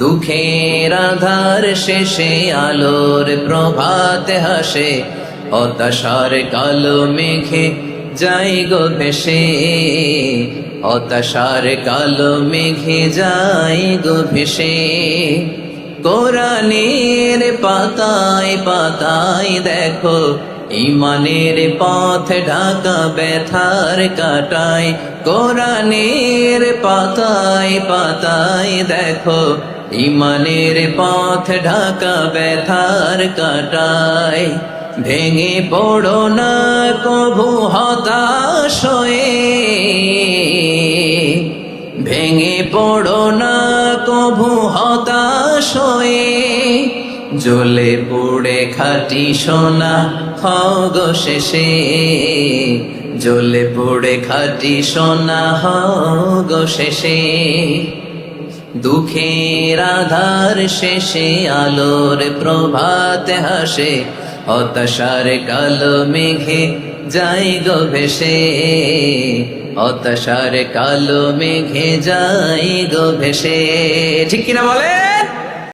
দুঃখের আধার শেষে আলোর প্রভাত হাসে, হতাশার কালো মেঘে যাই গো ভেসে, হতাশার কালো মেঘে যাই গো ভেসে। কোরআনের পাতায় পাতায় দেখো ইমানের পথ ঢাকা ব্যথার কাটায়। কোরআনের পাতায় পাতায় দেখো ইমানের পথ ঢাকা ব্যথার কাটায়। ভেঙে পড়ো না কভু হতাশ হয়ে, ভেঙে পড়ো না কভু হতাশ হয়ে, জ্বলে পুড়ে খাঁটি সোনা হও গো শেষে, জ্বলে পুড়ে খাঁটি সোনা হও গো শেষে। দুঃখের আধার শেষে আলোর প্রভাত হাসে, হতাশার কালো মেঘে যাই গো ভেসে, হতাশার কালো মেঘে যাই গো ভেসে। ঠিক কিনা বলে?